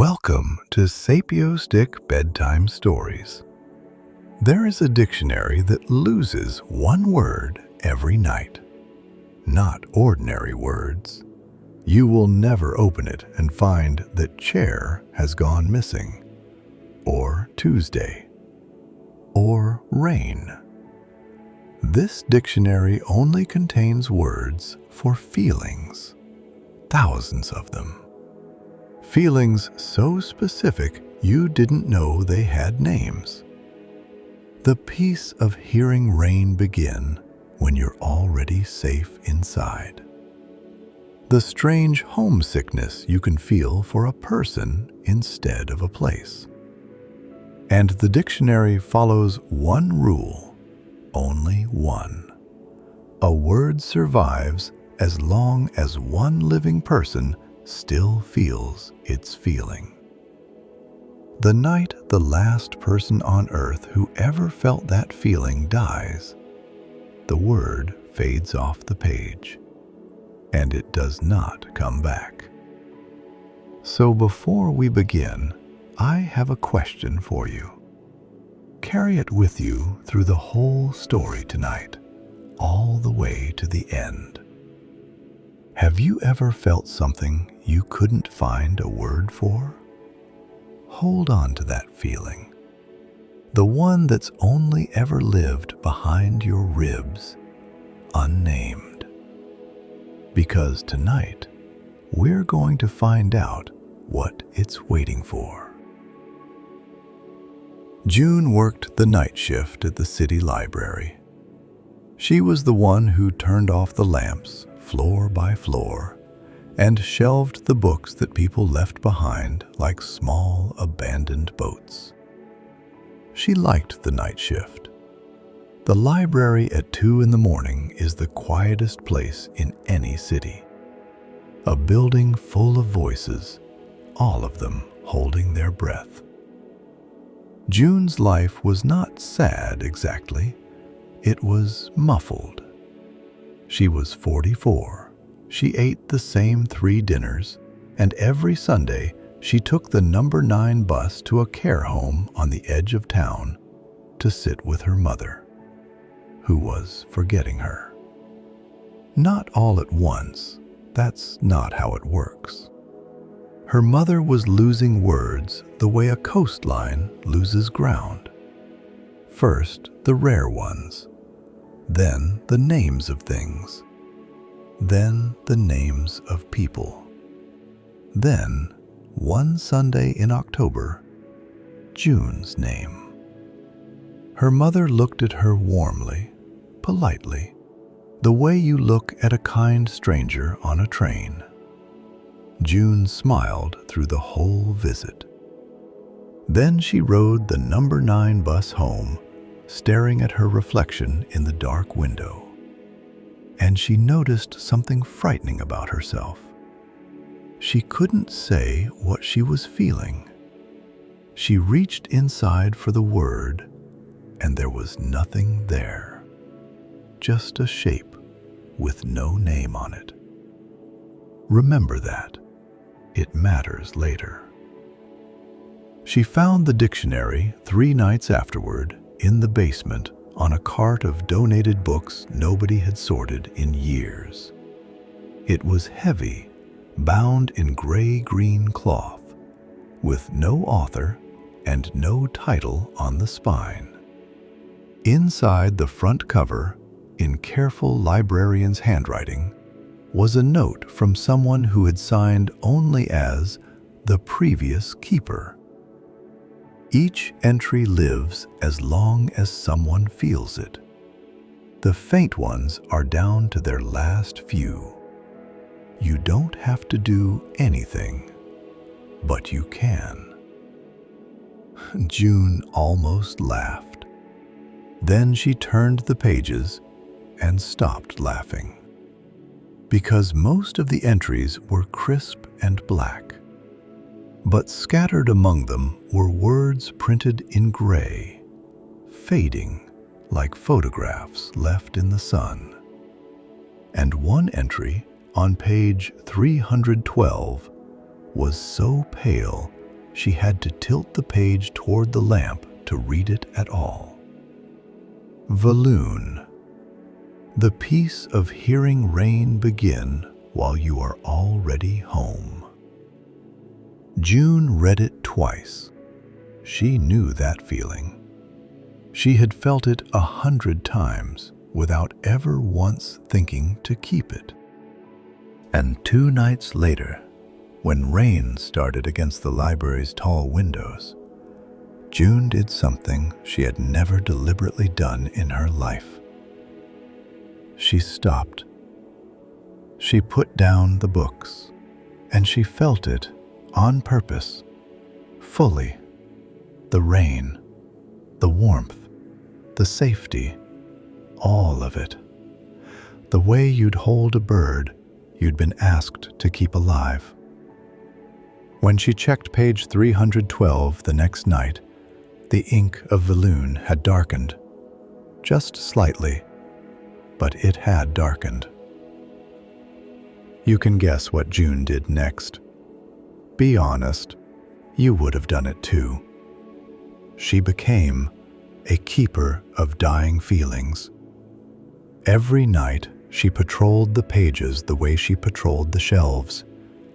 Welcome to SapioStick Bedtime Stories. There is a dictionary that loses one word every night. Not ordinary words. You will never open it and find that chair has gone missing, or Tuesday, or rain. This dictionary only contains words for feelings, thousands of them. Feelings so specific you didn't know they had names. The peace of hearing rain begin when you're already safe inside. The strange homesickness you can feel for a person instead of a place. And the dictionary follows one rule, only one. A word survives as long as one living person still feels its feeling. The night the last person on earth who ever felt that feeling dies, the word fades off the page, and it does not come back. So before we begin, I have a question for you. Carry it with you through the whole story tonight, all the way to the end. Have you ever felt something you couldn't find a word for? Hold on to that feeling, the one that's only ever lived behind your ribs, unnamed. Because tonight, we're going to find out what it's waiting for. June worked the night shift at the city library. She was the one who turned off the lamps floor by floor, and shelved the books that people left behind like small abandoned boats. She liked the night shift. The library at 2 in the morning is the quietest place in any city. A building full of voices, all of them holding their breath. June's life was not sad exactly. It was muffled. She was 44. She ate the same 3 dinners, and every Sunday she took the number 9 bus to a care home on the edge of town to sit with her mother, who was forgetting her. Not all at once. That's not how it works. Her mother was losing words the way a coastline loses ground. First, the rare ones. Then the names of things. Then the names of people. Then, one Sunday in October, June's name. Her mother looked at her warmly, politely, the way you look at a kind stranger on a train. June smiled through the whole visit. Then she rode the number 9 bus home, staring at her reflection in the dark window. And she noticed something frightening about herself. She couldn't say what she was feeling. She reached inside for the word, and there was nothing there. Just a shape with no name on it. Remember that. It matters later. She found the dictionary 3 nights afterward in the basement on a cart of donated books nobody had sorted in years. It was heavy, bound in gray-green cloth, with no author and no title on the spine. Inside the front cover, in careful librarian's handwriting, was a note from someone who had signed only as the previous keeper. Each entry lives as long as someone feels it. The faint ones are down to their last few. You don't have to do anything, but you can. June almost laughed. Then she turned the pages and stopped laughing. Because most of the entries were crisp and black. But scattered among them were words printed in gray, fading like photographs left in the sun. And one entry on page 312 was so pale she had to tilt the page toward the lamp to read it at all. Valoon. The peace of hearing rain begin while you are already home. June read it twice. She knew that feeling. She had felt it 100 times without ever once thinking to keep it. And 2 nights later, when rain started against the library's tall windows, June did something she had never deliberately done in her life. She stopped. She put down the books, and she felt it on purpose, fully. The rain, the warmth, the safety, all of it. The way you'd hold a bird you'd been asked to keep alive. When she checked page 312 the next night, the ink of Valoon had darkened. Just slightly, but it had darkened. You can guess what June did next. Be honest, you would have done it too. She became a keeper of dying feelings. Every night, she patrolled the pages the way she patrolled the shelves,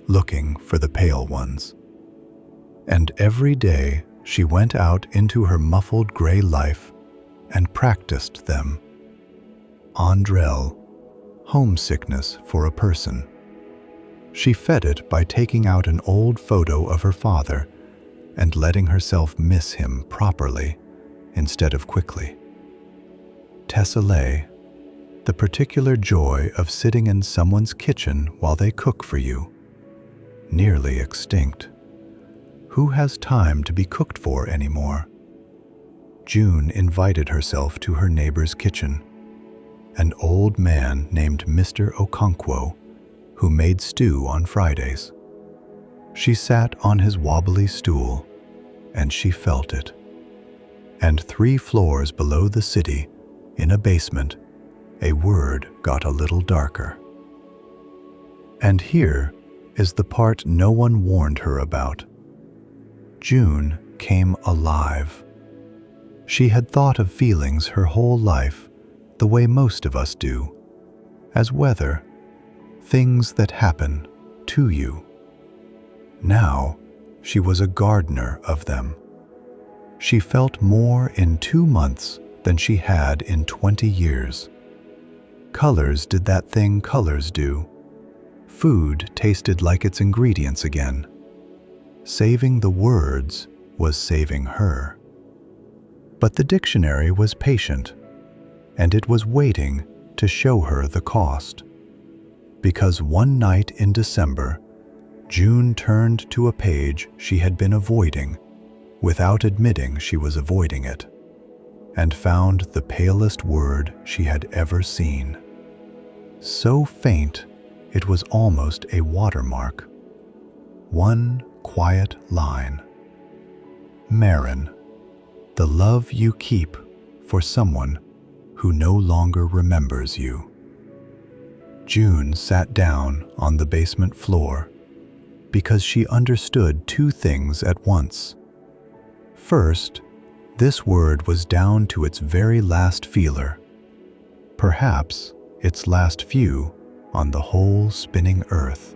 looking for the pale ones. And every day, she went out into her muffled gray life and practiced them. Andrel, homesickness for a person. She fed it by taking out an old photo of her father and letting herself miss him properly instead of quickly. Tessellé, the particular joy of sitting in someone's kitchen while they cook for you. Nearly extinct. Who has time to be cooked for anymore? June invited herself to her neighbor's kitchen. An old man named Mr. Okonkwo, who made stew on Fridays. She sat on his wobbly stool, and she felt it. And 3 floors below the city, in a basement, a word got a little darker. And here is the part no one warned her about. June came alive. She had thought of feelings her whole life the way most of us do, as weather, things that happen to you. Now, she was a gardener of them. She felt more in 2 months than she had in 20 years. Colors did that thing colors do. Food tasted like its ingredients again. Saving the words was saving her. But the dictionary was patient, and it was waiting to show her the cost. Because one night in December, June turned to a page she had been avoiding, without admitting she was avoiding it, and found the palest word she had ever seen. So faint, it was almost a watermark. One quiet line. Marin, the love you keep for someone who no longer remembers you. June sat down on the basement floor because she understood 2 things at once. First, this word was down to its very last feeler, perhaps its last few on the whole spinning earth.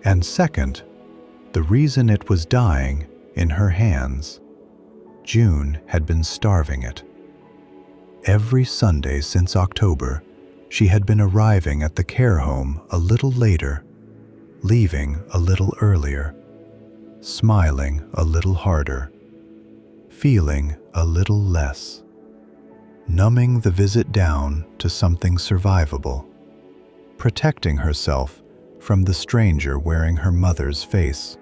And second, the reason it was dying in her hands. June had been starving it. Every Sunday since October, she had been arriving at the care home a little later, leaving a little earlier, smiling a little harder, feeling a little less, numbing the visit down to something survivable, protecting herself from the stranger wearing her mother's face.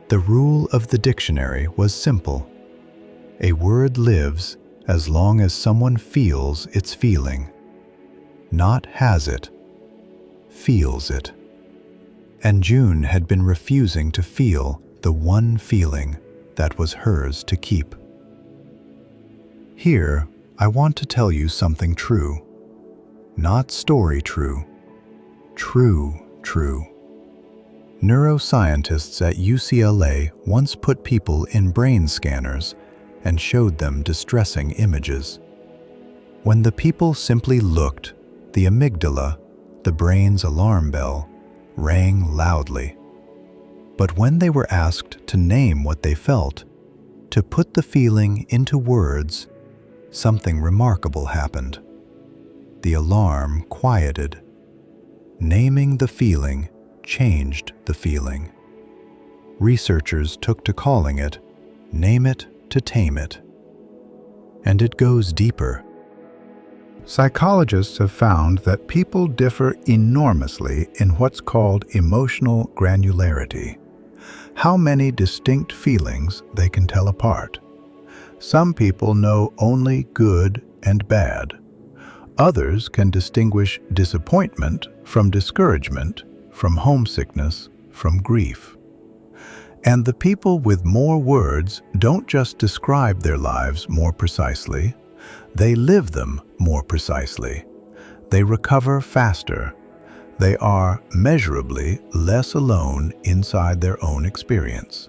The rule of the dictionary was simple. A word lives as long as someone feels its feeling. Not has it, feels it. And June had been refusing to feel the one feeling that was hers to keep. Here, I want to tell you something true. Not story true. True, true. Neuroscientists at UCLA once put people in brain scanners and showed them distressing images. When the people simply looked, the amygdala, the brain's alarm bell, rang loudly. But when they were asked to name what they felt, to put the feeling into words, something remarkable happened. The alarm quieted. Naming the feeling changed the feeling. Researchers took to calling it, "Name it to tame it." And it goes deeper. Psychologists have found that people differ enormously in what's called emotional granularity, how many distinct feelings they can tell apart. Some people know only good and bad. Others can distinguish disappointment from discouragement, from homesickness, from grief. And the people with more words don't just describe their lives more precisely, they live them more precisely. They recover faster. They are measurably less alone inside their own experience.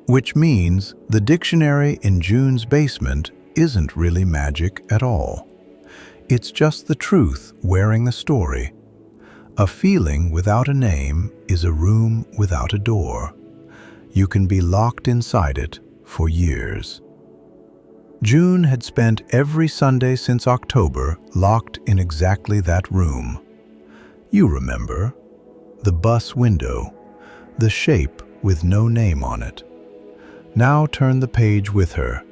Which means the dictionary in June's basement isn't really magic at all. It's just the truth wearing the story. A feeling without a name is a room without a door. You can be locked inside it for years. June had spent every Sunday since October locked in exactly that room. You remember, the bus window, the shape with no name on it. Now turn the page with her,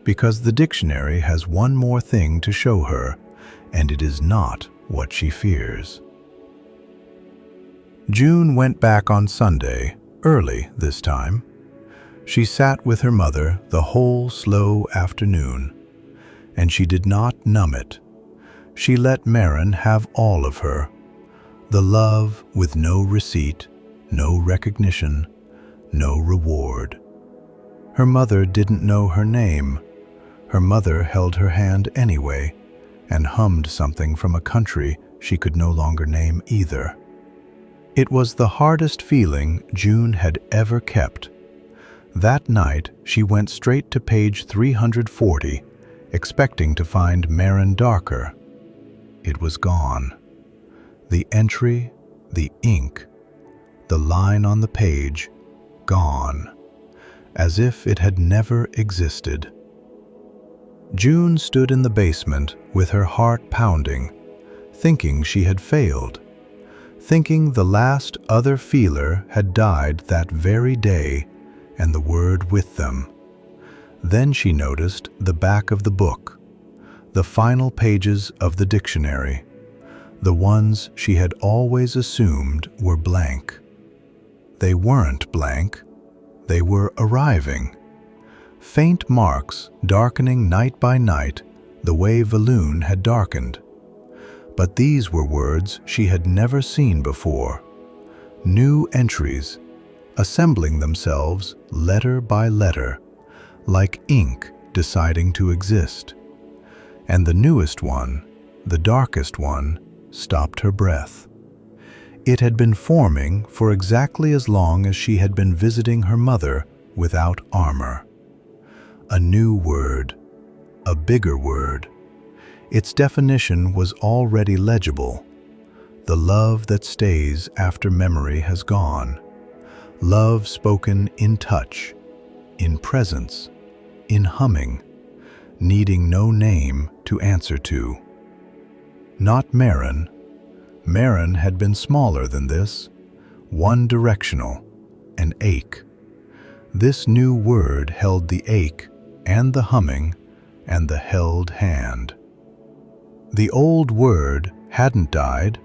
because the dictionary has one more thing to show her, and it is not what she fears. June went back on Sunday, early this time. She sat with her mother the whole slow afternoon, and she did not numb it. She let Marin have all of her, the love with no receipt, no recognition, no reward. Her mother didn't know her name. Her mother held her hand anyway, and hummed something from a country she could no longer name either. It was the hardest feeling June had ever kept. That night, she went straight to page 340, expecting to find Marin Darker. It was gone. The entry, the ink, the line on the page, gone, as if it had never existed. June stood in the basement with her heart pounding, thinking she had failed, thinking the last other feeler had died that very day and the word with them. Then she noticed the back of the book, the final pages of the dictionary, the ones she had always assumed were blank. They weren't blank, they were arriving. Faint marks darkening night by night the way Valoon had darkened. But these were words she had never seen before. New entries, assembling themselves letter by letter, like ink deciding to exist. And the newest one, the darkest one, stopped her breath. It had been forming for exactly as long as she had been visiting her mother without armor. A new word, a bigger word. Its definition was already legible. The love that stays after memory has gone. Love spoken in touch, in presence, in humming, needing no name to answer to. Not Marin. Marin had been smaller than this, one-directional, an ache. This new word held the ache and the humming and the held hand. The old word hadn't died,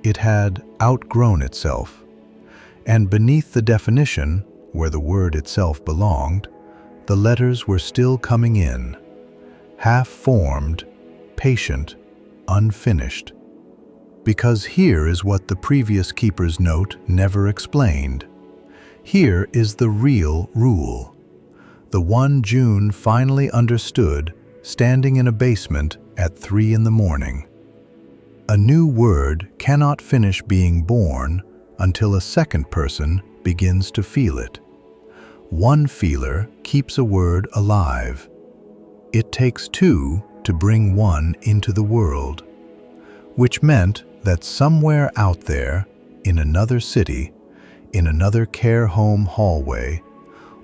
it had outgrown itself. And beneath the definition, where the word itself belonged, the letters were still coming in, half-formed, patient, unfinished. Because here is what the previous keeper's note never explained. Here is the real rule. The one June finally understood, standing in a basement at 3 in the morning. A new word cannot finish being born until a second person begins to feel it. One feeler keeps a word alive. It takes two to bring one into the world, which meant that somewhere out there, in another city, in another care home hallway,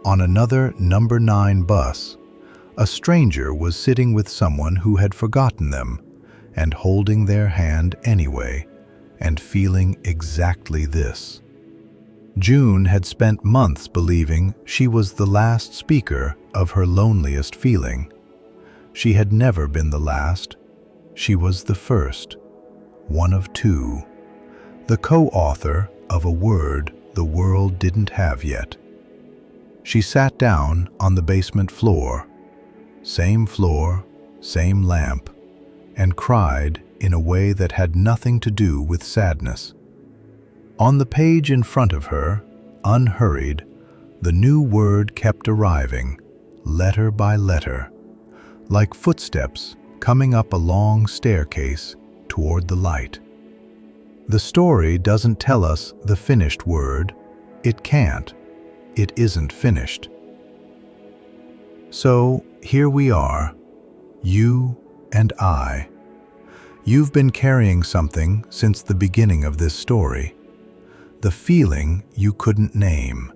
on another number 9 bus, a stranger was sitting with someone who had forgotten them and holding their hand anyway and feeling exactly this. June had spent months believing she was the last speaker of her loneliest feeling. She had never been the last. She was the first, one of two, the co-author of a word the world didn't have yet. She sat down on the basement floor, same lamp, and cried in a way that had nothing to do with sadness. On the page in front of her, unhurried, the new word kept arriving, letter by letter, like footsteps coming up a long staircase toward the light. The story doesn't tell us the finished word. It can't. It isn't finished. So here we are, you and I. You've been carrying something since the beginning of this story. The feeling you couldn't name.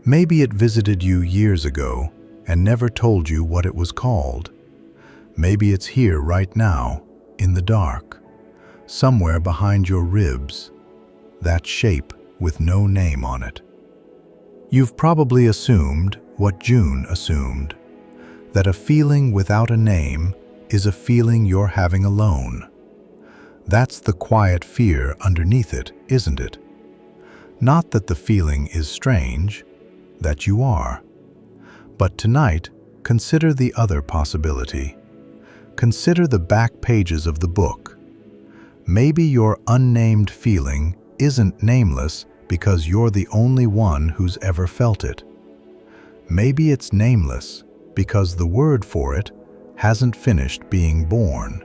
Maybe it visited you years ago and never told you what it was called. Maybe it's here right now, in the dark, somewhere behind your ribs, that shape with no name on it. You've probably assumed what June assumed, that a feeling without a name is a feeling you're having alone. That's the quiet fear underneath it, isn't it? Not that the feeling is strange, that you are. But tonight, consider the other possibility. Consider the back pages of the book. Maybe your unnamed feeling isn't nameless because you're the only one who's ever felt it. Maybe it's nameless because the word for it hasn't finished being born,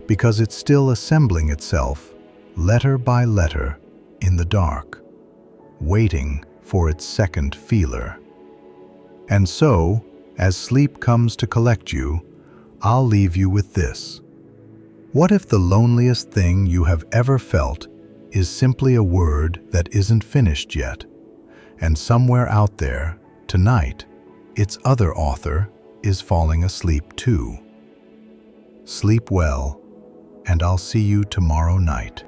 because it's still assembling itself, letter by letter, in the dark, waiting for its second feeler. And so, as sleep comes to collect you, I'll leave you with this. What if the loneliest thing you have ever felt is simply a word that isn't finished yet, and somewhere out there, tonight, its other author is falling asleep too? Sleep well, and I'll see you tomorrow night.